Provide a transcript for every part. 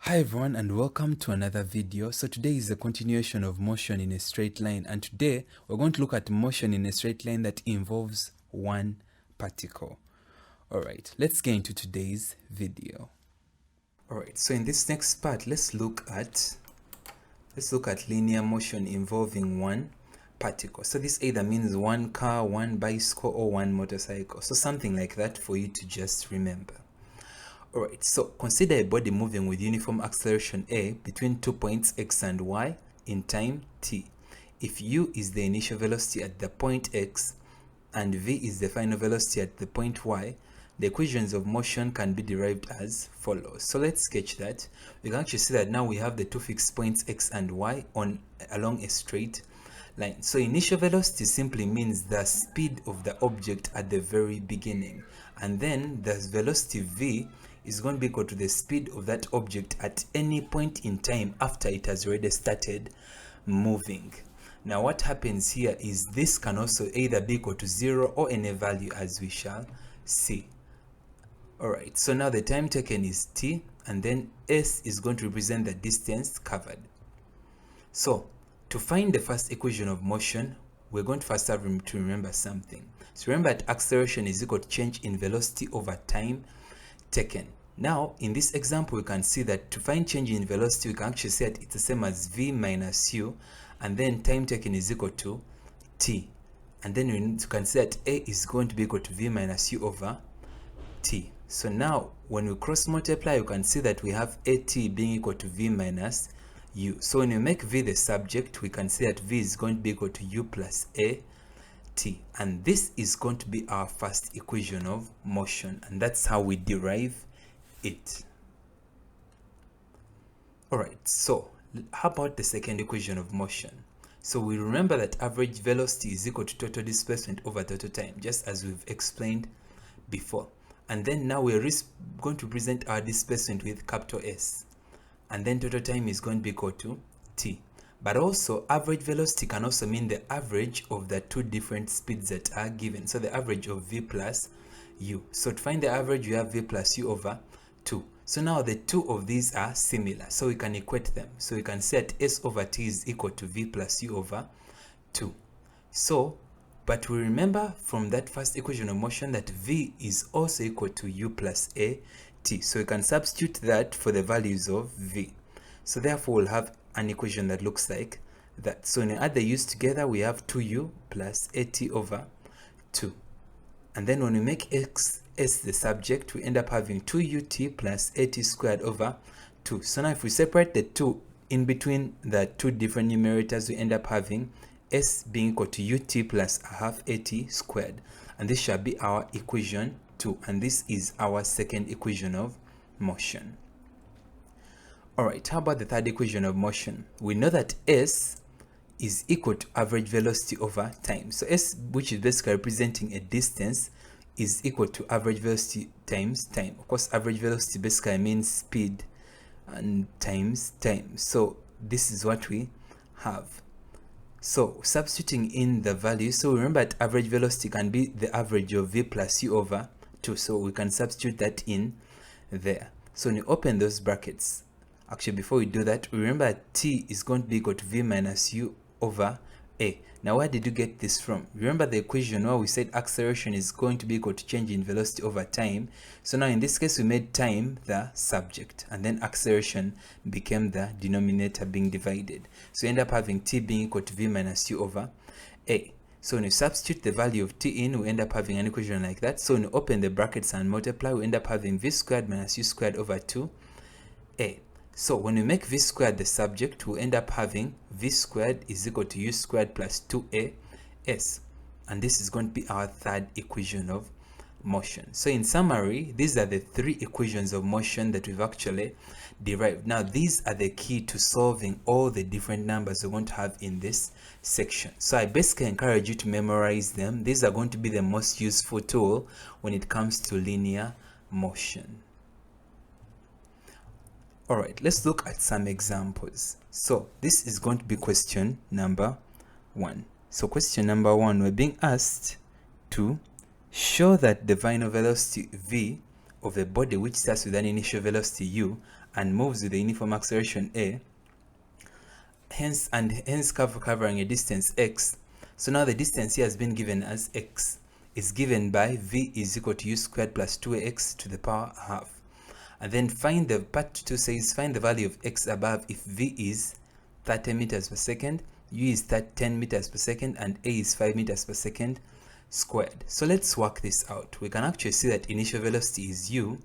Hi everyone and welcome to another video. So today is a continuation of motion in a straight line, and today we're going to look at motion in a straight line that involves one particle. Alright, let's get into today's video. Alright, so in this next part let's look at linear motion involving one particle. So this either means one car, one bicycle, or one motorcycle. So something like that for you to just remember. Alright, so consider a body moving with uniform acceleration a between 2 points x and y in time t. If u is the initial velocity at the point x and v is the final velocity at the point y, the equations of motion can be derived as follows. So let's sketch that. We can actually see that now we have the two fixed points x and y along a straight line. So initial velocity simply means the speed of the object at the very beginning, and then the velocity v is going to be equal to the speed of that object at any point in time after it has already started moving. Now what happens here is this can also either be equal to 0 or any value, as we shall see. Alright, so now the time taken is t, and then s is going to represent the distance covered. So to find the first equation of motion, we're going to first have to remember something. So remember that acceleration is equal to change in velocity over time taken. Now in this example we can see that to find change in velocity we can actually say that it's the same as v minus u, and then time taken is equal to t, and then we can say that a is going to be equal to v minus u over t. So now when we cross multiply you can see that we have at being equal to v minus u. So when we make v the subject we can say that v is going to be equal to u plus a t, and this is going to be our first equation of motion, and that's how we derive it. Alright, so how about the second equation of motion? So we remember that average velocity is equal to total displacement over total time, just as we've explained before. And then now we're going to present our displacement with capital S, and then total time is going to be equal to t. But also average velocity can also mean the average of the two different speeds that are given, so the average of v plus u. So to find the average we have v plus u over 2. So now the two of these are similar, so we can equate them. So we can say that s over t is equal to v plus u over 2. So but we remember from that first equation of motion that v is also equal to u plus a t, so we can substitute that for the values of v. So therefore we'll have an equation that looks like that. So when we add the u's together we have 2u plus at over 2, and then when we make s the subject we end up having 2ut plus at squared over 2. So now if we separate the 2 in between the two different numerators we end up having s being equal to ut plus a half at squared, and this shall be our equation 2, and this is our second equation of motion. Alright, how about the third equation of motion? We know that s is equal to average velocity over time. So s, which is basically representing a distance, is equal to average velocity times time. Of course average velocity basically means speed and times time. So this is what we have. So substituting in the value, so remember that average velocity can be the average of v plus u over 2, so we can substitute that in there. So when you open those brackets, actually before we do that, remember that t is going to be equal to v minus u over a. Now where did you get this from? Remember the equation where we said acceleration is going to be equal to change in velocity over time. So now in this case we made time the subject, and then acceleration became the denominator being divided. So you end up having t being equal to v minus u over a. So when you substitute the value of t in, we end up having an equation like that. So when you open the brackets and multiply, we end up having v squared minus u squared over 2a. So when we make v squared the subject, we end up having v squared is equal to u squared plus 2as, and this is going to be our third equation of motion. So in summary, these are the three equations of motion that we've actually derived. Now these are the key to solving all the different numbers we're going to have in this section. So I basically encourage you to memorize them. These are going to be the most useful tool when it comes to linear motion. Alright, let's look at some examples. So this is going to be question number 1. So question number 1, we're being asked to show that the final velocity v of a body which starts with an initial velocity u and moves with the uniform acceleration a, hence covering a distance x. So now the distance here has been given as x, is given by v is equal to u squared plus 2ax to the power half. And then find the part 2 says find the value of x above if v is 30 meters per second, u is 10 meters per second, and a is 5 meters per second squared. So let's work this out. We can actually see that initial velocity is u,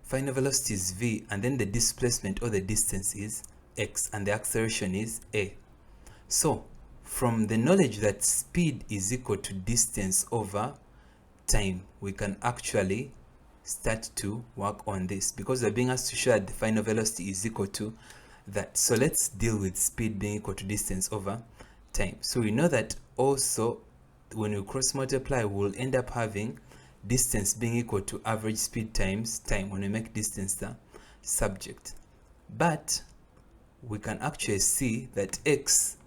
final velocity is v, and then the displacement or the distance is x, and the acceleration is a. So from the knowledge that speed is equal to distance over time, we can actually start to work on this, because we're being asked to show that the final velocity is equal to that. So let's deal with speed being equal to distance over time. So we know that also when we cross multiply, we'll end up having distance being equal to average speed times time when we make distance the subject. But we can actually see that x,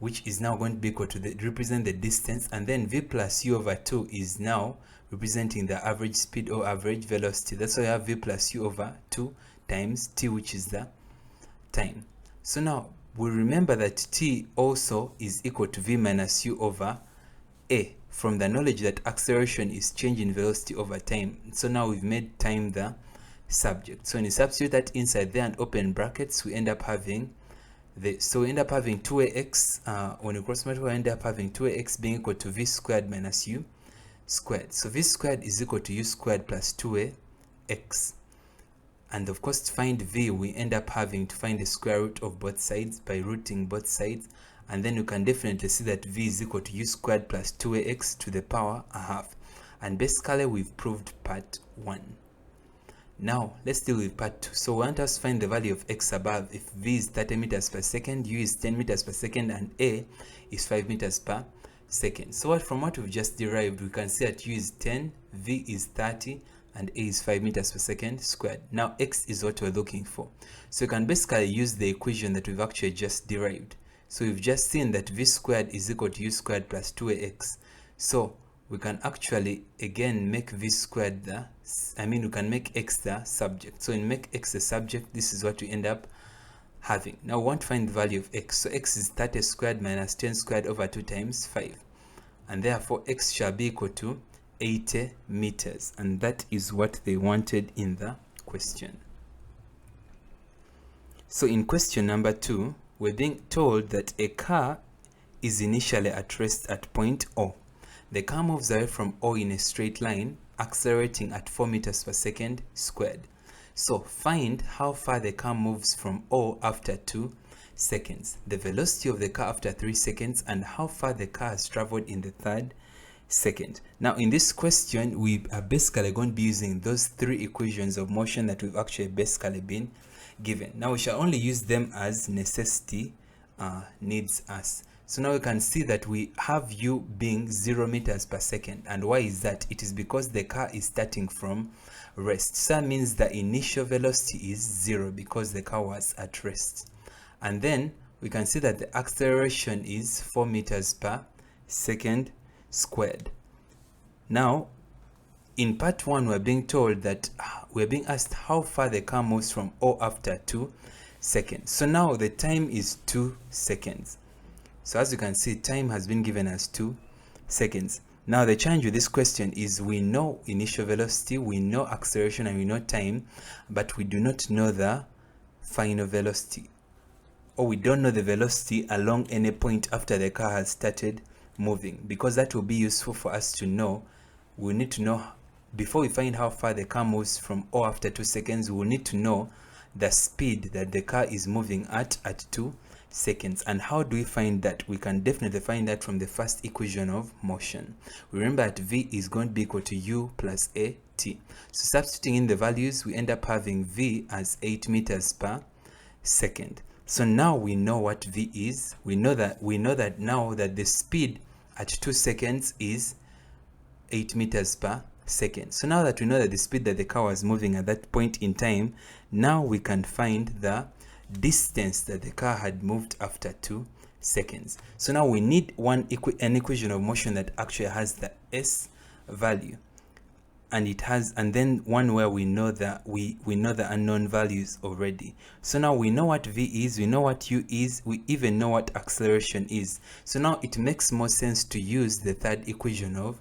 which is now going to be equal to represent the distance, and then v plus u over 2 is now representing the average speed or average velocity. That's why we have v plus u over 2 times t, which is the time. So now we remember that t also is equal to v minus u over a, from the knowledge that acceleration is change in velocity over time. So now we've made time the subject. So when you substitute that inside there and open brackets, we end up having so we end up having 2ax, when you cross multiply, we end up having 2ax being equal to v squared minus u squared. So v squared is equal to u squared plus 2ax. And of course, to find v, we end up having to find the square root of both sides by rooting both sides. And then you can definitely see that v is equal to u squared plus 2ax to the power a half. And basically, we've proved part 1. Now, let's deal with part 2. So we want us to find the value of x above if v is 30 meters per second, u is 10 meters per second, and a is 5 meters per second. So from what we've just derived, we can see that u is 10, v is 30, and a is 5 meters per second squared. Now, x is what we're looking for. So you can basically use the equation that we've actually just derived. So we've just seen that v squared is equal to u squared plus 2ax. So we can actually again make v squared we can make x the subject. So in make x the subject, this is what we end up having. Now we want to find the value of x. So x is 30 squared minus 10 squared over 2 times 5. And therefore x shall be equal to 80 meters. And that is what they wanted in the question. So in question number 2, we're being told that a car is initially at rest at point O. The car moves away from O in a straight line, accelerating at 4 meters per second squared. So find how far the car moves from O after 2 seconds, the velocity of the car after 3 seconds, and how far the car has traveled in the 3rd second. Now in this question, we are basically going to be using those 3 equations of motion that we've actually basically been given. Now we shall only use them as necessity needs us. So now we can see that we have u being 0 meters per second. And why is that? It is because the car is starting from rest. So that means the initial velocity is 0 because the car was at rest. And then we can see that the acceleration is 4 meters per second squared. Now, in part 1, we're being told that we're being asked how far the car moves from O after 2 seconds. So now the time is 2 seconds. So as you can see, time has been given as 2 seconds. Now the challenge with this question is we know initial velocity, we know acceleration, and we know time, but we do not know the final velocity. Or we don't know the velocity along any point after the car has started moving. Because that will be useful for us to know, we need to know, before we find how far the car moves from O after 2 seconds, we will need to know the speed that the car is moving at 2 seconds. And how do we find that? We can definitely find that from the first equation of motion. Remember that v is going to be equal to u plus at. So substituting in the values, we end up having v as 8 meters per second. So now we know what v is. We know that now that the speed at 2 seconds is 8 meters per second. So now that we know that the speed that the car was moving at that point in time, now we can find the distance that the car had moved after 2 seconds. So now we need an equation of motion that actually has the s value. and it has, and then one where we know that we know the unknown values already. So now we know what v is, we know what u is, we even know what acceleration is. So now it makes more sense to use the third equation of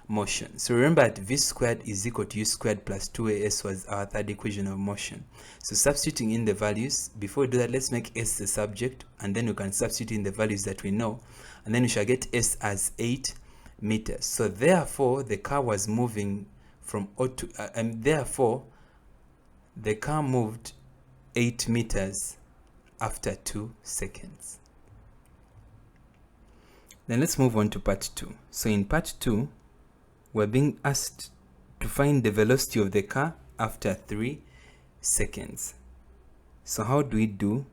motion. So remember that v squared is equal to u squared plus 2as was our third equation of motion. So substituting in the values, before we do that, let's make s the subject, and then we can substitute in the values that we know, and then we shall get s as 8 meters. So therefore the car was moving from O to and therefore the car moved 8 meters after 2 seconds. Then let's move on to part 2. So in part 2, we're being asked to find the velocity of the car after 3 seconds. So how do we do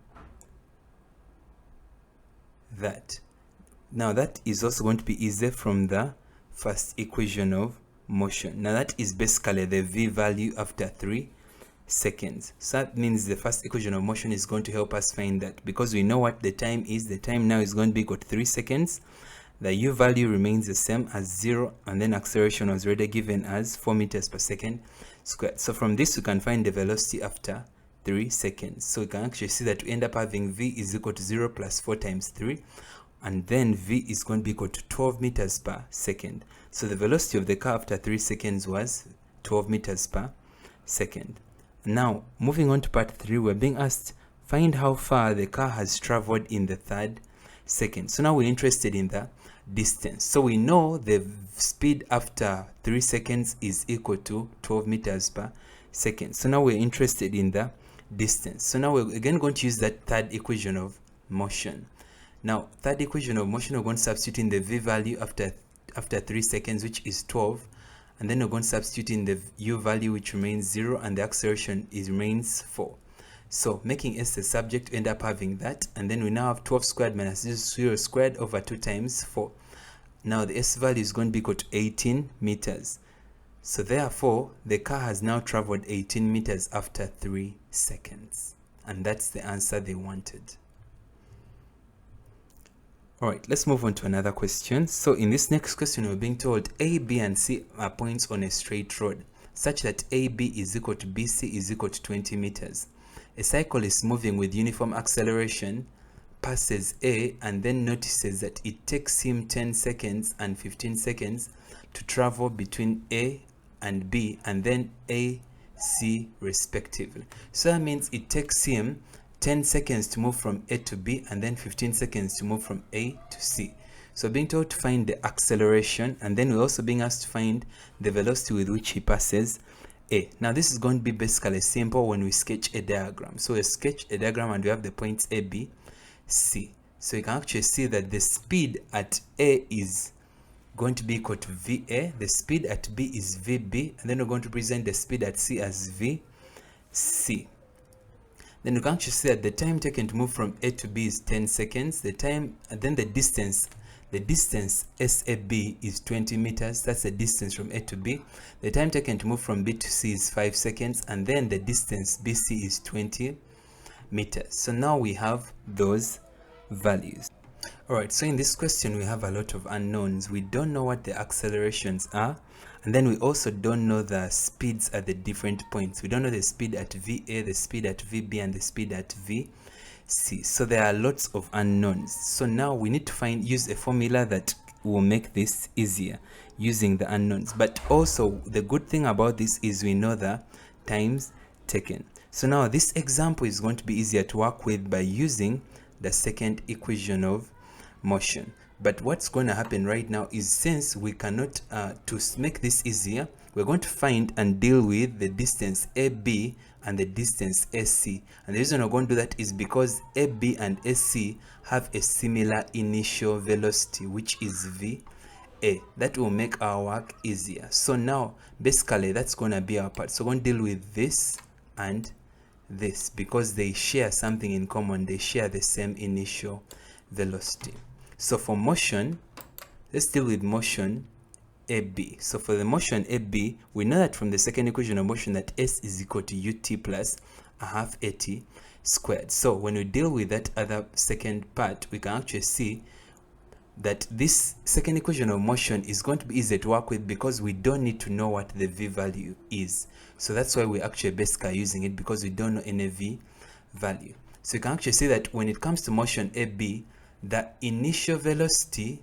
that? Now that is also going to be easier from the first equation of motion. Now that is basically the v value after 3 seconds. So that means the first equation of motion is going to help us find that, because we know what the time is. The time now is going to be equal to 3 seconds. The u value remains the same as 0, and then acceleration was already given as 4 meters per second squared. So from this we can find the velocity after 3 seconds. So we can actually see that we end up having v is equal to 0 plus 4 times 3, and then v is going to be equal to 12 meters per second. So the velocity of the car after 3 seconds was 12 meters per second. Now moving on to part 3, we're being asked find how far the car has traveled in the 3rd second. So now we're interested in the distance. So we know the speed after 3 seconds is equal to 12 meters per second. So now we're interested in the distance. So now we're again going to use that third equation of motion. Now third equation of motion, we're going to substitute in the v value after 3 seconds, which is 12, and then we're going to substitute in the u value, which remains 0, and the acceleration remains 4. So making s the subject, we end up having that, and then we now have 12 squared minus 0 squared over 2 times 4. Now the s value is going to be equal to 18 meters. So therefore the car has now traveled 18 meters after 3 seconds, and that's the answer they wanted. Alright, let's move on to another question. So in this next question, we're being told A, B, and C are points on a straight road such that AB is equal to BC is equal to 20 meters. A cycle is moving with uniform acceleration, passes A, and then notices that it takes him 10 seconds and 15 seconds to travel between A and B, and then A, C respectively. So that means it takes him 10 seconds to move from A to B, and then 15 seconds to move from A to C. So being told to find the acceleration, and then we're also being asked to find the velocity with which he passes A. Now this is going to be basically simple when we sketch a diagram. So we sketch a diagram and we have the points A, B, C. So you can actually see that the speed at A is going to be equal to VA, the speed at B is VB, and then we're going to present the speed at C as VC. Then you can actually see that the time taken to move from A to B is 10 seconds. The time, and then the distance SAB is 20 meters. That's the distance from A to B. The time taken to move from B to C is 5 seconds, and then the distance BC is 20 meters. So now we have those values. Alright, so in this question we have a lot of unknowns. We don't know what the accelerations are, and then we also don't know the speeds at the different points. We don't know the speed at VA, the speed at VB, and the speed at VC. So there are lots of unknowns. So now we need to use a formula that will make this easier using the unknowns. But also the good thing about this is we know the times taken. So now this example is going to be easier to work with by using the second equation of motion. But what's going to happen right now is, since we cannot, to make this easier, we're going to find and deal with the distance AB and the distance AC. And the reason we're going to do that is because AB and AC have a similar initial velocity, which is VA. That will make our work easier. So now basically that's going to be our part. So we're going to deal with this and this because they share something in common. They share the same initial velocity. So for motion, let's deal with motion AB. So for the motion AB, we know that from the second equation of motion that S is equal to UT plus a half AT squared. So when we deal with that other second part, we can actually see that this second equation of motion is going to be easy to work with because we don't need to know what the v value is. So that's why we actually basically using it, because we don't know any v value. So you can actually see that when it comes to motion AB, the initial velocity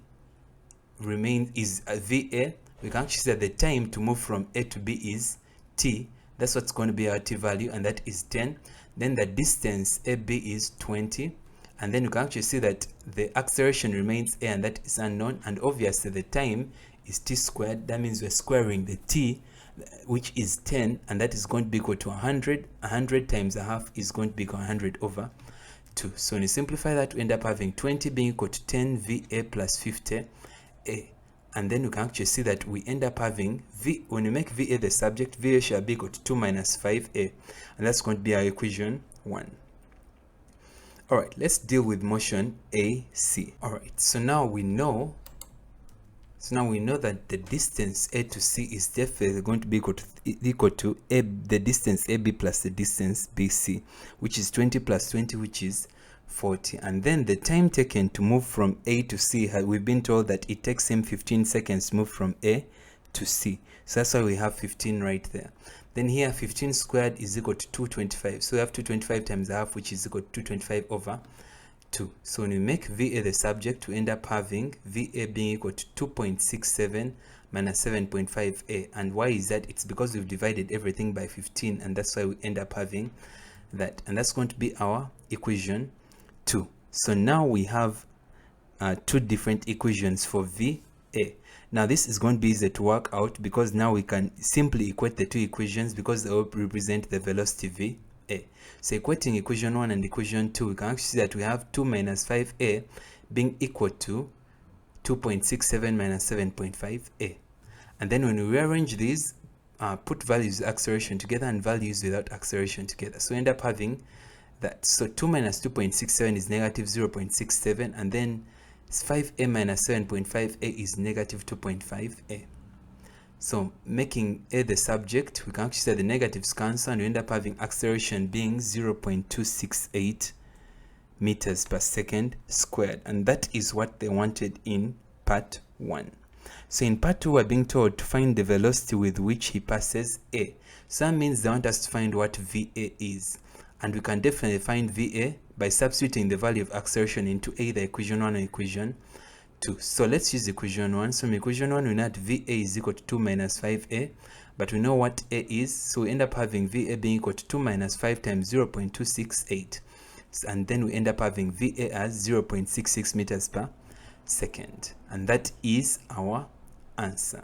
is VA. We can actually see that the time to move from A to B is t. That's what's going to be our t value, and that is 10. Then the distance AB is 20. And then you can actually see that the acceleration remains a, and that is unknown. And obviously the time is t squared. That means we're squaring the t, which is 10, and that is going to be equal to 100. 100 times a half is going to be equal to 100 over 2. So when you simplify that, we end up having 20 being equal to 10 VA plus 50 A. And then you can actually see that we end up having V, when you make VA the subject, VA shall be equal to 2 minus 5A. And that's going to be our equation 1. Alright, let's deal with motion AC. Alright, so now we know that the distance A to C is definitely going to be equal to A, the distance AB plus the distance BC, which is 20 plus 20, which is 40. And then the time taken to move from A to C, we've been told that it takes him 15 seconds to move from A to C. So that's why we have 15 right there. Then here 15 squared is equal to 225. So we have 225 times a half, which is equal to 225 over 2. So when we make VA the subject, we end up having VA being equal to 2.67 minus 7.5A. And why is that? It's because we've divided everything by 15, and that's why we end up having that. And that's going to be our equation 2. So now we have two different equations for VA. Now this is going to be easy to work out, because now we can simply equate the two equations because they all represent the velocity VA. So equating equation 1 and equation 2, we can actually see that we have 2 minus 5A being equal to 2.67 minus 7.5A. And then when we rearrange these, put values of acceleration together and values without acceleration together. So we end up having that. So 2 minus 2.67 is negative 0.67, and then 5A minus 7.5A is negative 2.5A. So making A the subject, we can actually say the negatives cancel, and we end up having acceleration being 0.268 meters per second squared. And that is what they wanted in part 1. So in part 2, we're being told to find the velocity with which he passes A. So that means they want us to find what VA is. And we can definitely find VA by substituting the value of acceleration into either equation 1 or equation 2. So let's use equation 1. So in equation 1, we know that VA is equal to 2 minus 5A, but we know what A is, so we end up having VA being equal to 2 minus 5 times 0.268. And then we end up having VA as 0.66 meters per second. And that is our answer.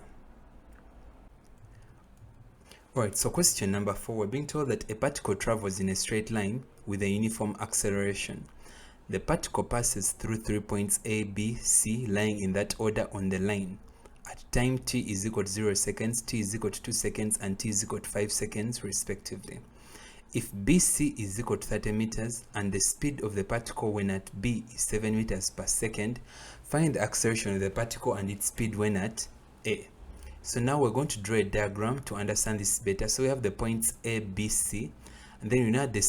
Alright, so question number 4, we're being told that a particle travels in a straight line with a uniform acceleration. The particle passes through 3 points A, B, C, lying in that order on the line. At time t is equal to 0 seconds, t is equal to 2 seconds, and t is equal to 5 seconds respectively. If BC is equal to 30 meters and the speed of the particle when at B is 7 meters per second, find the acceleration of the particle and its speed when at A. So now we're going to draw a diagram to understand this better. So we have the points A, B, C, and then you know the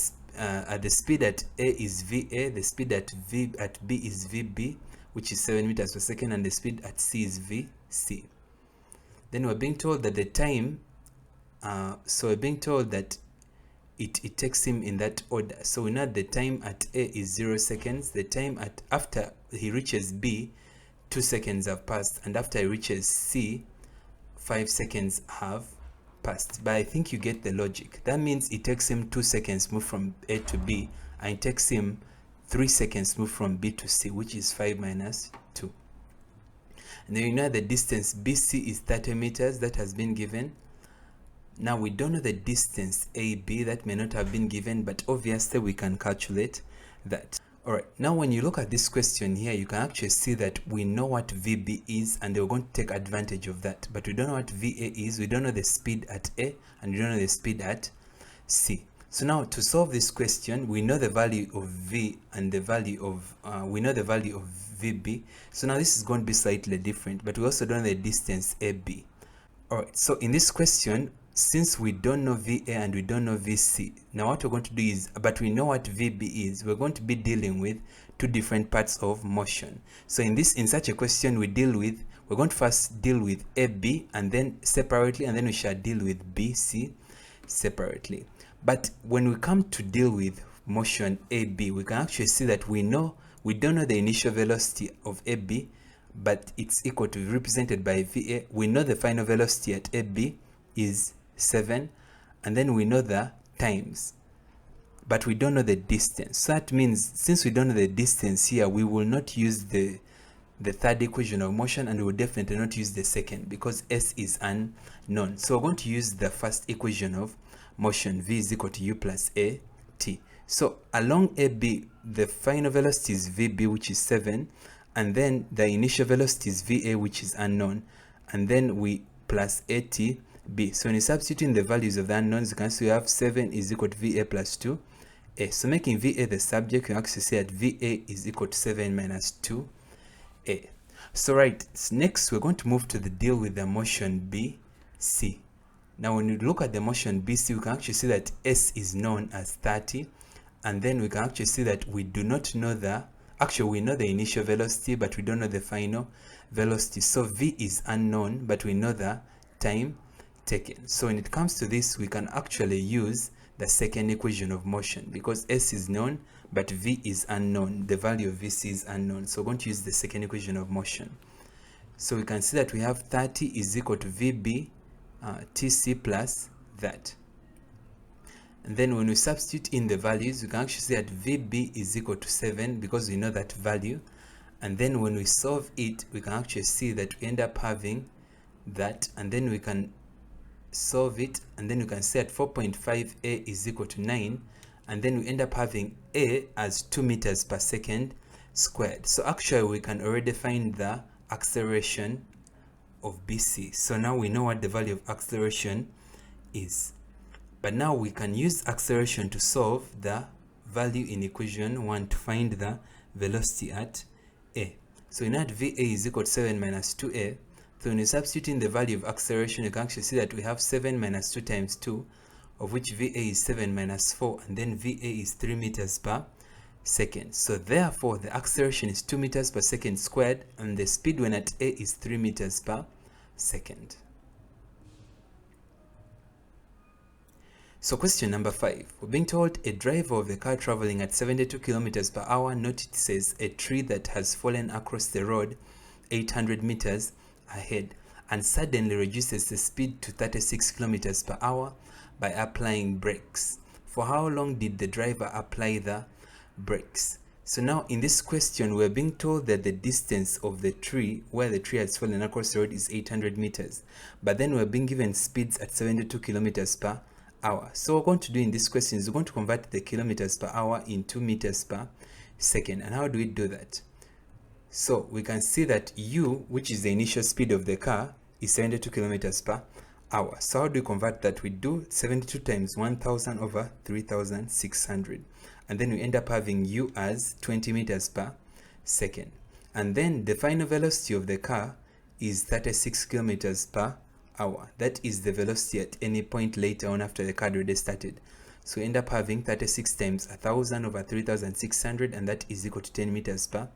speed at A is VA, the speed at B is VB, which is 7 meters per second, and the speed at C is VC. Then we're being told that the time, so we're being told that it takes him in that order. So we know the time at A is 0 seconds, the time after he reaches B, 2 seconds have passed, and after he reaches C, 5 seconds have passed. But I think you get the logic. That means it takes him 2 seconds to move from A to B, and it takes him 3 seconds to move from B to C, which is 5 minus 2. And then you know the distance BC is 30 meters, that has been given. Now we don't know the distance AB, that may not have been given, but obviously we can calculate that. Alright, now when you look at this question here, you can actually see that we know what VB is, and we're going to take advantage of that. But we don't know what VA is, we don't know the speed at A, and we don't know the speed at C. So now to solve this question, we know the value of V and the value of, we know the value of VB. So now this is going to be slightly different, but we also don't know the distance AB. Alright, so in this question, since we don't know VA and we don't know VC, now what we're going to do is, but we know what VB is, we're going to be dealing with two different parts of motion. So in such a question, we're going to first deal with AB and then separately, and then we shall deal with BC separately. But when we come to deal with motion AB, we can actually see that we don't know the initial velocity of AB, but it's equal to, represented by VA. We know the final velocity at AB is 7, and then we know the times, but we don't know the distance. So that means, since we don't know the distance here, we will not use the third equation of motion, and we will definitely not use the second because S is unknown. So we're going to use the first equation of motion, V is equal to U plus A T. So along AB, the final velocity is VB, which is 7, and then the initial velocity is VA, which is unknown, and then we plus ATB. So when you substitute in the values of the unknowns, you can see we have 7 is equal to VA plus 2A. So making VA the subject, you actually say that VA is equal to 7 minus 2A. So right, next we're going to move to the deal with the motion BC. Now when you look at the motion BC, we can actually see that S is known as 30, and then we can actually see that we do not know we know the initial velocity, but we don't know the final velocity. So V is unknown, but we know the time taken. So when it comes to this, we can actually use the second equation of motion, because S is known, but V is unknown. The value of VC is unknown. So we're going to use the second equation of motion. So we can see that we have 30 is equal to VB TC plus that. And then when we substitute in the values, we can actually see that VB is equal to 7 because we know that value. And then when we solve it, we can actually see that we end up having that, and then we can solve it, and then we can say that 4.5A is equal to 9, and then we end up having A as 2 meters per second squared. So actually we can already find the acceleration of BC. So now we know what the value of acceleration is. But now we can use acceleration to solve the value in equation 1 to find the velocity at A. So we know that VA is equal to 7 minus 2A. So when you substitute in the value of acceleration, you can actually see that we have 7 minus 2 times 2, of which VA is 7 minus 4, and then VA is 3 meters per second. So therefore, the acceleration is 2 meters per second squared, and the speed when at A is 3 meters per second. So question number 5, we're being told a driver of the car traveling at 72 kilometers per hour notices a tree that has fallen across the road 800 meters ahead and suddenly reduces the speed to 36 kilometers per hour by applying brakes. For how long did the driver apply the brakes? So now in this question, we're being told that the distance of the tree where the tree has fallen across the road is 800 meters, but then we're being given speeds at 72 kilometers per hour. So what we're going to do in this question is we're going to convert the kilometers per hour into meters per second. And how do we do that? So we can see that U, which is the initial speed of the car, is 72 kilometers per hour. So how do we convert that? We do 72 times 1000 over 3600, and then we end up having U as 20 meters per second. And then the final velocity of the car is 36 kilometers per hour. That is the velocity at any point later on after the car already started. So we end up having 36 times 1000 over 3600, and that is equal to 10 meters per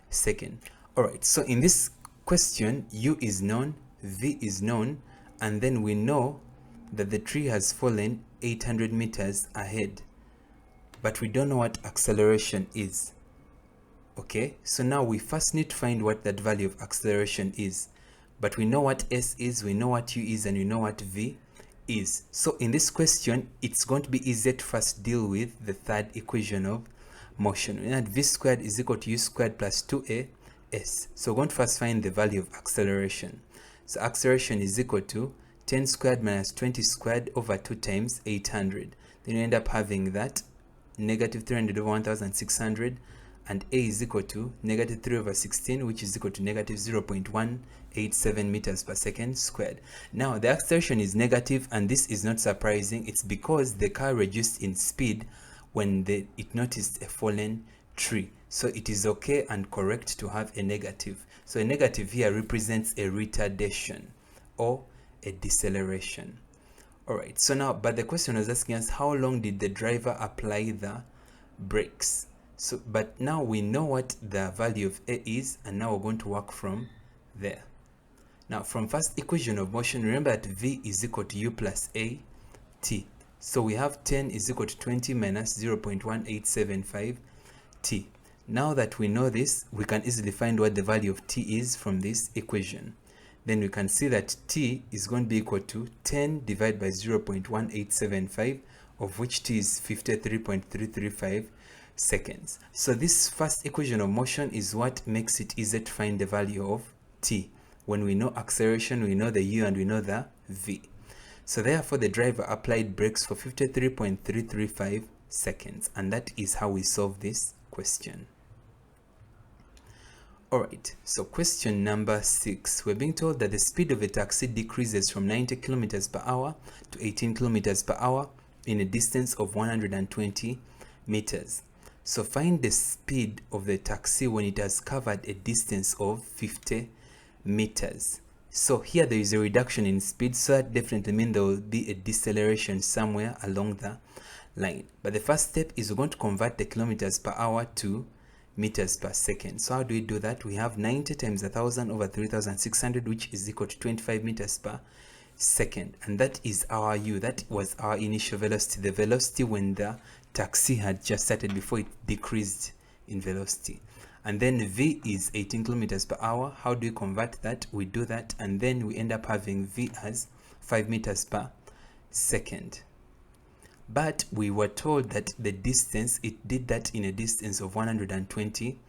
second. Alright, so in this question, U is known, V is known, and then we know that the tree has fallen 800 meters ahead, but we don't know what acceleration is. Okay, so now we first need to find what that value of acceleration is. But we know what S is, we know what U is, and we know what V is. So in this question, it's going to be easier to first deal with the third equation of motion. We know that V squared is equal to U squared plus 2AS. So we're going to first find the value of acceleration. So acceleration is equal to 10 squared minus 20 squared over 2 times 800. Then you end up having that negative 300 over 1600, and A is equal to negative 3 over 16, which is equal to negative 0.187 meters per second squared. Now the acceleration is negative, and this is not surprising. It's because the car reduced in speed when it noticed a fallen tree. So it is okay and correct to have a negative. So a negative here represents a retardation or a deceleration. Alright, so now, but the question was asking us, how long did the driver apply the brakes? So but now we know what the value of A is, and now we're going to work from there. Now from first equation of motion, remember that V is equal to U plus A t. So we have 10 is equal to 20 minus 0.1875 t. Now that we know this, we can easily find what the value of t is from this equation. Then we can see that t is going to be equal to 10 divided by 0.1875, of which t is 53.335 seconds. So this first equation of motion is what makes it easy to find the value of t. When we know acceleration, we know the u and we know the v. So therefore the driver applied brakes for 53.335 seconds, and that is how we solve this question. Alright, so question number 6. We're being told that the speed of a taxi decreases from 90 kilometers per hour to 18 kilometers per hour in a distance of 120 meters. So find the speed of the taxi when it has covered a distance of 50 meters. So here there is a reduction in speed, so that definitely means there will be a deceleration somewhere along the line. But the first step is we're going to convert the kilometers per hour to meters per second. So how do we do that? We have 90 times 1000 over 3600, which is equal to 25 meters per second, and that is our u. That was our initial velocity, the velocity when the taxi had just started before it decreased in velocity. And then v is 18 kilometers per hour. How do we convert that? We do that, and then we end up having v as 5 meters per second. But we were told that the distance, it did that in a distance of 120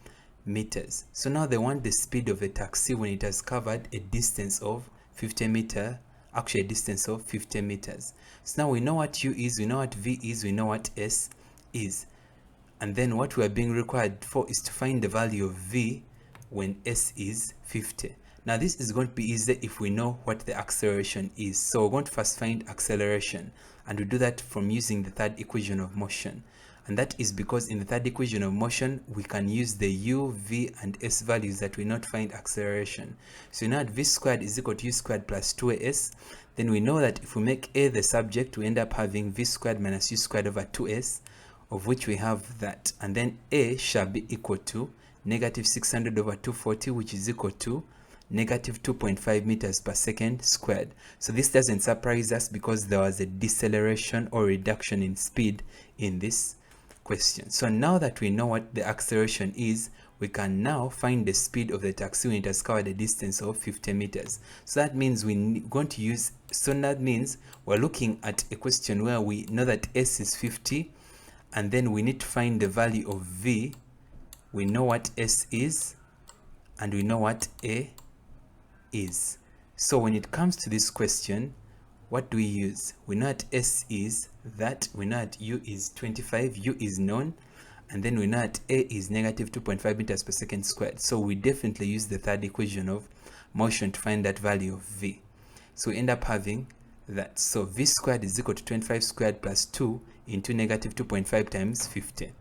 meters. So now they want the speed of a taxi when it has covered a distance of 50 meters, actually a distance of 50 meters. So now we know what u is, we know what v is, we know what s is. And then what we are being required for is to find the value of v when s is 50. Now this is going to be easier if we know what the acceleration is. So we're going to first find acceleration, and we do that from using the third equation of motion. And that is because in the third equation of motion, we can use the u, v, and s values that we not find acceleration. So we know that v squared is equal to u squared plus 2s. Then we know that if we make a the subject, we end up having v squared minus u squared over 2s, of which we have that. And then a shall be equal to negative 600 over 240, which is equal to negative 2.5 meters per second squared. So this doesn't surprise us because there was a deceleration or reduction in speed in this question. So now that we know what the acceleration is, we can now find the speed of the taxi when it has covered a distance of 50 meters. So that means we're going to use, so that means we're looking at a question where we know that s is 50, and then we need to find the value of v. We know what s is, and we know what a is. So when it comes to this question, what do we use? We know that s is that, we know that u is 25, u is known, and then we know that a is negative 2.5 meters per second squared. So we definitely use the third equation of motion to find that value of v. So we end up having that. So v squared is equal to 25 squared plus 2 into negative 2.5 times 50.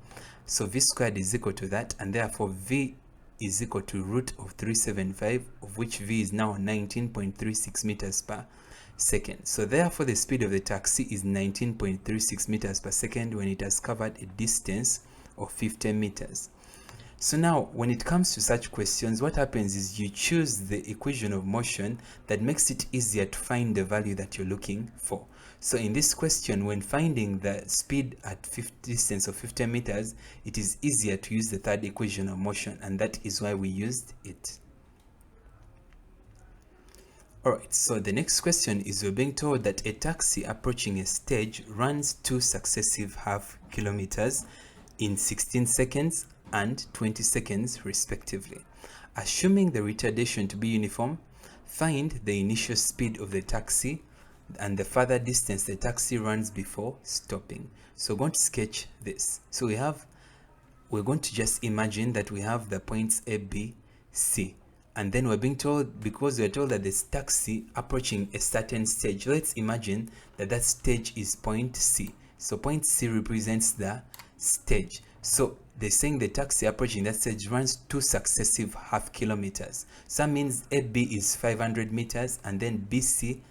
So v squared is equal to that, and therefore v is equal to root of 375, of which v is now 19.36 meters per second. So therefore the speed of the taxi is 19.36 meters per second when it has covered a distance of 50 meters. So now when it comes to such questions, what happens is you choose the equation of motion that makes it easier to find the value that you're looking for. So in this question, when finding the speed at distance of 50 meters, it is easier to use the third equation of motion, and that is why we used it. Alright, so the next question is we're being told that a taxi approaching a stage runs 2 successive half kilometers in 16 seconds and 20 seconds respectively. Assuming the retardation to be uniform, find the initial speed of the taxi and the further distance the taxi runs before stopping. So we're going to sketch this. So we're going to just imagine that we have the points A, B, C. And then we're being told, because we're told that this taxi approaching a certain stage, let's imagine that that stage is point C. So point C represents the stage. So they're saying the taxi approaching that stage runs 2 successive half kilometers. So that means AB is 500 meters, and then BC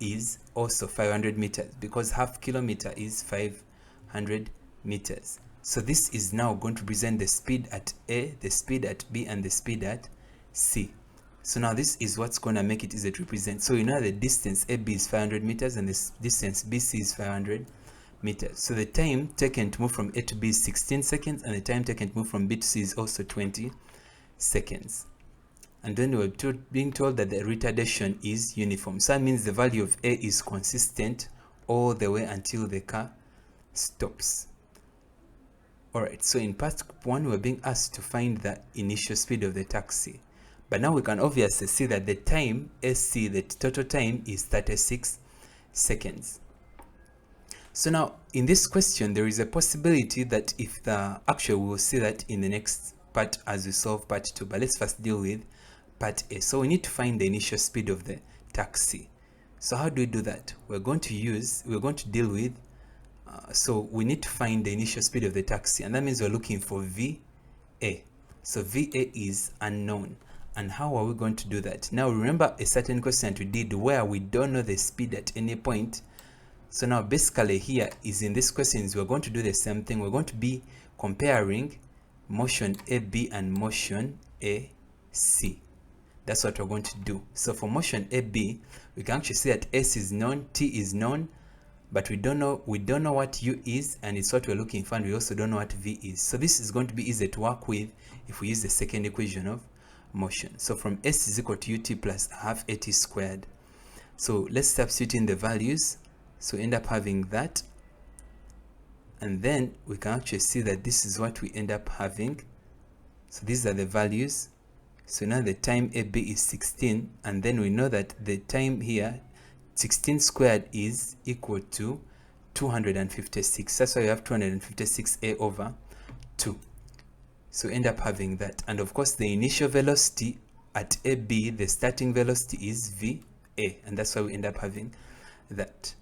is also 500 meters, because half kilometer is 500 meters. So this is now going to represent the speed at A, the speed at B, and the speed at C. So now this is what's going to make it easy to represent. So you know the distance AB is 500 meters and the distance BC is 500 meters. So the time taken to move from A to B is 16 seconds, and the time taken to move from B to C is also 20 seconds. And then we're being told that the retardation is uniform. So that means the value of A is consistent all the way until the car stops. Alright, so in part 1 we're being asked to find the initial speed of the taxi. But now we can obviously see that the time SC, the total time, is 36 seconds. So now in this question there is a possibility that if the actually we will see that in the next part as we solve part 2, but let's first deal with part A. So we need to find the initial speed of the taxi. So how do we do that? We're going to deal with so we need to find the initial speed of the taxi, and that means we're looking for VA. So VA is unknown. And how are we going to do that? Now remember a certain question we did where we don't know the speed at any point. So now basically here is in these questions we're going to do the same thing. We're going to be comparing motion AB and motion AC. That's what we're going to do. So for motion AB, we can actually see that S is known, T is known, but we don't know what U is, and it's what we're looking for, and we also don't know what V is. So this is going to be easy to work with if we use the second equation of motion. So from S is equal to UT plus half AT squared. So let's substitute in the values. So end up having that, and then we can actually see that this is what we end up having. So these are the values. So now the time AB is 16, and then we know that the time here 16 squared is equal to 256. That's why you have 256A over 2. So end up having that. And of course the initial velocity at AB, the starting velocity is VA, and that's why we end up having that.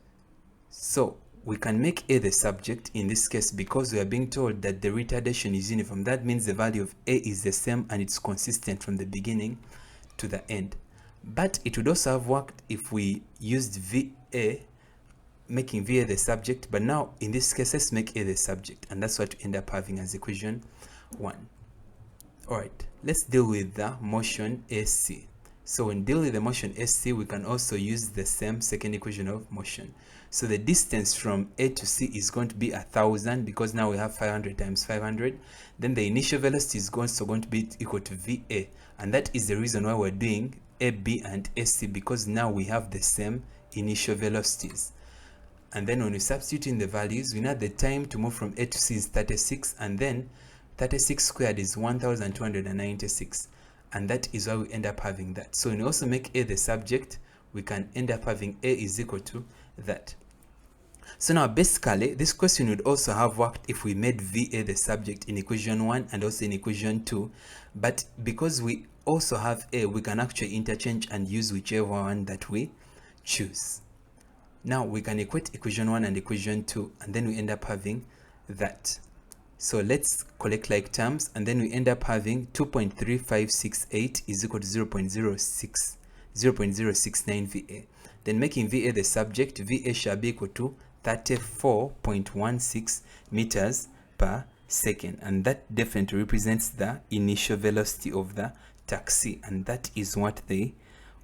So we can make A the subject in this case because we are being told that the retardation is uniform. That means the value of A is the same and it's consistent from the beginning to the end. But it would also have worked if we used VA, making VA the subject. But now in this case, let's make A the subject, and that's what we end up having as equation 1. Alright, let's deal with the motion AC. So when dealing with the motion AC, we can also use the same second equation of motion. So the distance from A to C is going to be 1,000 because now we have 500 times 500. Then the initial velocity is also going to be equal to VA, and that is the reason why we're doing AB and AC, because now we have the same initial velocities. And then when we substitute in the values, we know the time to move from A to C is 36, and then 36 squared is 1,296, and that is why we end up having that. So when we also make A the subject, we can end up having A is equal to that. So now basically this question would also have worked if we made VA the subject in equation 1 and also in equation 2, but because we also have A, we can actually interchange and use whichever one that we choose. Now we can equate equation 1 and equation 2, and then we end up having that. So let's collect like terms, and then we end up having 2.3568 is equal to 0.069 VA. Then making VA the subject, VA shall be equal to 34.16 meters per second, and that definitely represents the initial velocity of the taxi, and that is what they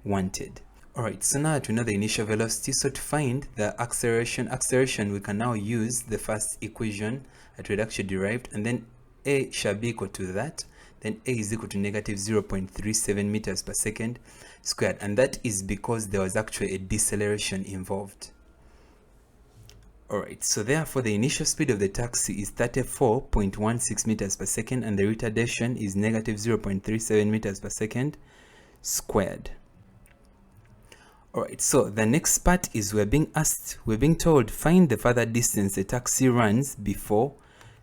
wanted. Alright, so now that we know the initial velocity, so to find the acceleration, we can now use the first equation that we had actually derived, and then A shall be equal to that. Then A is equal to negative 0.37 meters per second squared, and that is because there was actually a deceleration involved. Alright, so therefore the initial speed of the taxi is 34.16 meters per second, and the retardation is negative 0.37 meters per second squared. Alright, so the next part is we're being told find the further distance the taxi runs before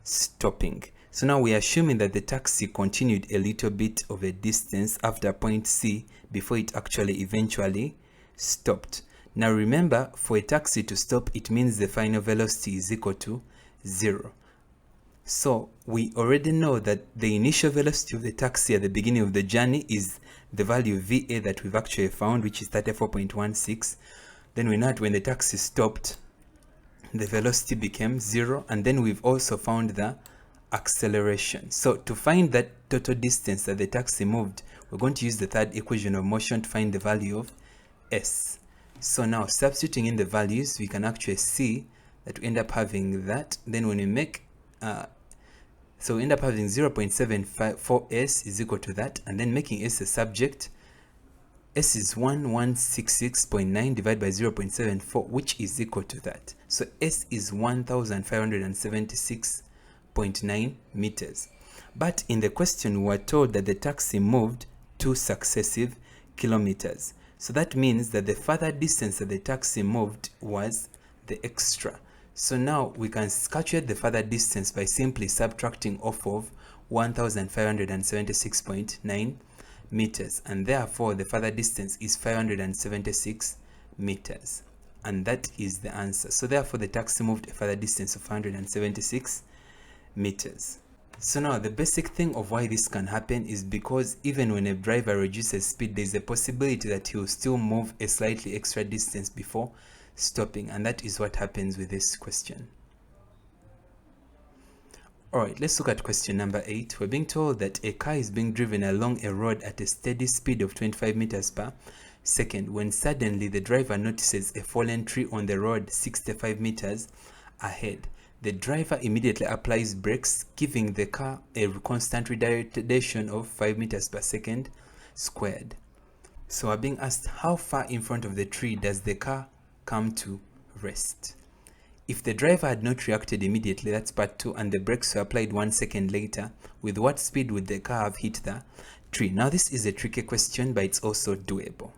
stopping. So now we are assuming that the taxi continued a little bit of a distance after point C before it actually eventually stopped. Now remember, for a taxi to stop, it means the final velocity is equal to 0. So we already know that the initial velocity of the taxi at the beginning of the journey is the value VA that we've actually found, which is 34.16. Then we know that when the taxi stopped, the velocity became 0, and then we've also found the acceleration. So to find that total distance that the taxi moved, we're going to use the third equation of motion to find the value of s. So now substituting in the values, we can actually see that we end up having that. Then when we make so we end up having 0.754s is equal to that, and then making s a subject, s is 1166.9 divided by 0.74, which is equal to that. So s is 1576.9 meters. But in the question, we were told that the taxi moved 2 successive kilometers. So that means that the further distance that the taxi moved was the extra. So now we can calculate the further distance by simply subtracting off of 1576.9 meters, and therefore the further distance is 576 meters, and that is the answer. So therefore the taxi moved a further distance of 576 meters. So now the basic thing of why this can happen is because even when a driver reduces speed, there is a possibility that he will still move a slightly extra distance before stopping, and that is what happens with this question. Alright, let's look at question number 8. We're being told that a car is being driven along a road at a steady speed of 25 meters per second when suddenly the driver notices a fallen tree on the road 65 meters ahead. The driver immediately applies brakes, giving the car a constant retardation of 5 meters per second squared. So we're being asked, how far in front of the tree does the car come to rest? If the driver had not reacted immediately, that's part 2, and the brakes were applied 1 second later, with what speed would the car have hit the tree? Now this is a tricky question, but it's also doable.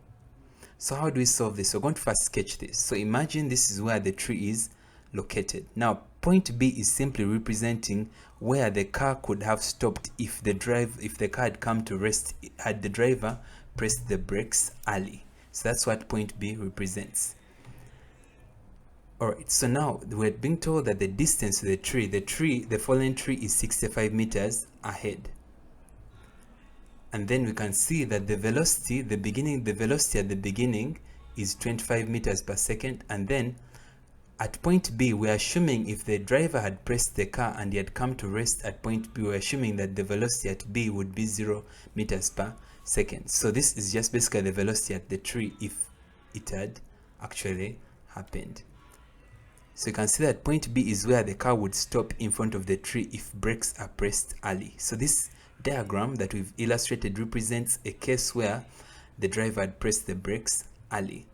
So how do we solve this? We're going to first sketch this. So imagine this is where the tree is located. Now point B is simply representing where the car could have stopped if the car had come to rest had the driver pressed the brakes early. So that's what point B represents. Alright, so now we're being told that the distance to the fallen tree is 65 meters ahead. And then we can see that the velocity at the beginning is 25 meters per second, and then at point B, we're assuming if the driver had pressed the car and he had come to rest at point B, we're assuming that the velocity at B would be 0 meters per second. So this is just basically the velocity at the tree if it had actually happened. So you can see that point B is where the car would stop in front of the tree if brakes are pressed early. So this diagram that we've illustrated represents a case where the driver had pressed the brakes early.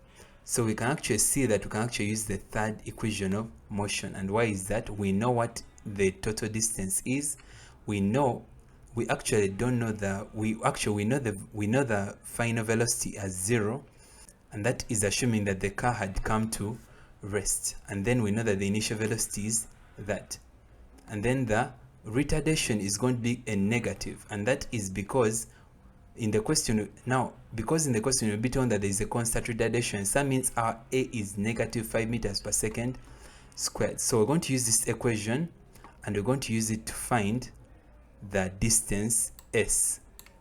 So we can actually see that we can actually use the third equation of motion. And why is that? We know what the total distance is. We know the final velocity as 0, and that is assuming that the car had come to rest. And then we know that the initial velocity is that. And then the retardation is going to be a negative, and that is because in the question we'll be told that there is a constant retardation. So that means our A is negative 5 meters per second squared. So we're going to use this equation and we're going to use it to find the distance S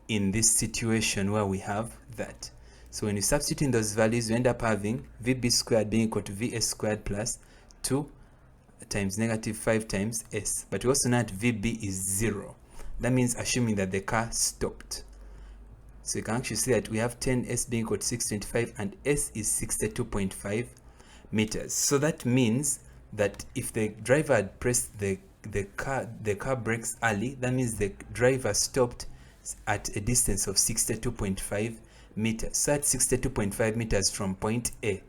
in this situation where we have that. So when you substitute in those values, you end up having VB squared being equal to VS squared plus 2 times negative 5 times S. But we also know that VB is 0. That means assuming that the car stopped. So you can actually see that we have 10S being equal to 625 and S is 62.5 meters. So that means that if the driver had pressed the car brakes early, that means the driver stopped at a distance of 62.5 meters. So that's 62.5 meters from point A.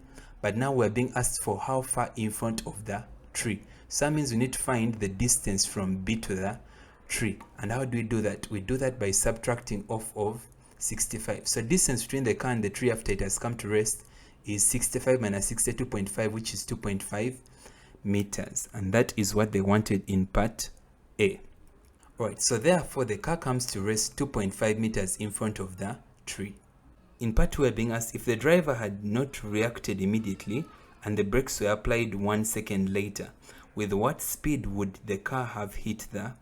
But now we're being asked for how far in front of the tree. So that means we need to find the distance from B to the tree. And how do we do that? We do that by subtracting off of 65. So distance between the car and the tree after it has come to rest is 65 minus 62.5, which is 2.5 meters. And that is what they wanted in part A. Alright, so therefore the car comes to rest 2.5 meters in front of the tree. In part 2, we're being asked if the driver had not reacted immediately and the brakes were applied 1 second later, with what speed would the car have hit the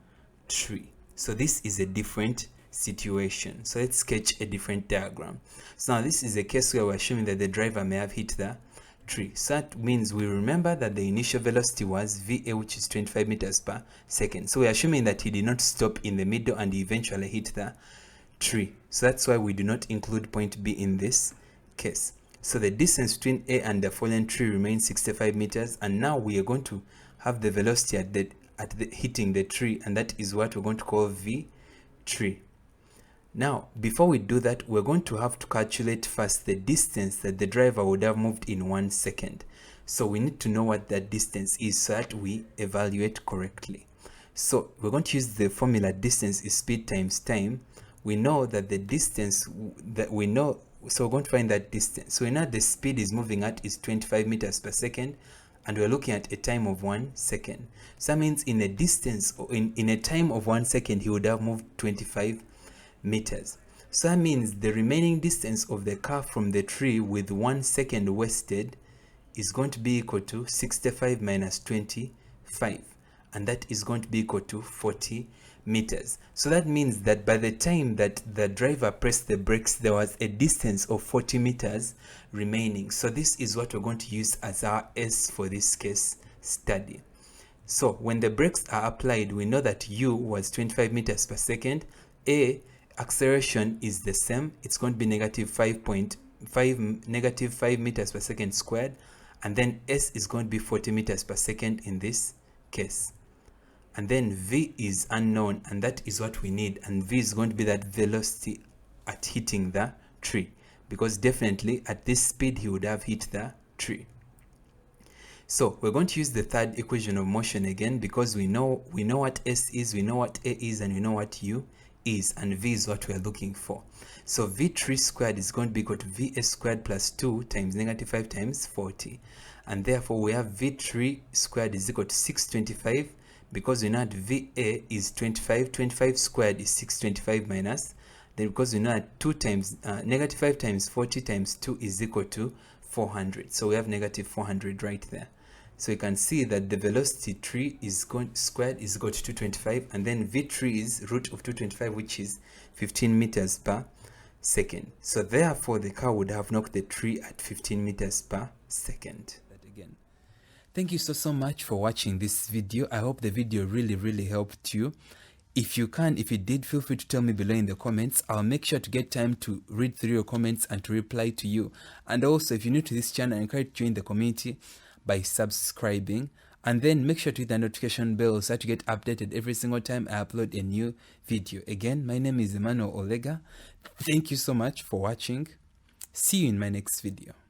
tree? So this is a different situation. So let's sketch a different diagram. So now this is a case where we're assuming that the driver may have hit the tree. So that means we remember that the initial velocity was VA, which is 25 meters per second. So we're assuming that he did not stop in the middle and he eventually hit the tree. So that's why we do not include point B in this case. So the distance between A and the fallen tree remains 65 meters, and now we are going to have the velocity at the hitting the tree, and that is what we're going to call V tree. Now, before we do that, we're going to have to calculate first the distance that the driver would have moved in 1 second. So we need to know what that distance is so that we evaluate correctly. So we're going to use the formula distance is speed times time. We know that the distance that we know, so we're going to find that distance. So we know the speed is moving at is 25 meters per second, and we're looking at a time of 1 second. So that means in a distance, or in a time of 1 second, he would have moved 25 meters. So that means the remaining distance of the car from the tree with 1 second wasted is going to be equal to 65 minus 25, and that is going to be equal to 40 meters. So that means that by the time that the driver pressed the brakes, there was a distance of 40 meters remaining. So this is what we're going to use as our S for this case study. So when the brakes are applied, we know that U was 25 meters per second. A, acceleration is the same. It's going to be negative 5 meters per second squared. And then S is going to be 40 meters per second in this case. And then V is unknown, and that is what we need. And V is going to be that velocity at hitting the tree, because definitely at this speed he would have hit the tree. So we're going to use the third equation of motion again, because we know what S is, we know what A is, and we know what U is, and V is what we are looking for. So V tree squared is going to be equal to VS squared plus 2 times negative 5 times 40. And therefore we have V tree squared is equal to 625, because we know that VA is 25, 25 squared is 625 minus, then because we know that 2 times, negative 5 times 40 times 2 is equal to 400. So we have negative 400 right there. So you can see that the velocity tree is squared is equal to 225, and then V tree is root of 225, which is 15 meters per second. So therefore the car would have knocked the tree at 15 meters per second. That again. Thank you so much for watching this video. I hope the video really helped you. If you did, feel free to tell me below in the comments. I'll make sure to get time to read through your comments and to reply to you. And also, if you're new to this channel, I encourage you to join the community by subscribing, and then make sure to hit the notification bell so that you get updated every single time I upload a new video. Again, my name is Emmanuel Olega. Thank you so much for watching. See you in my next video.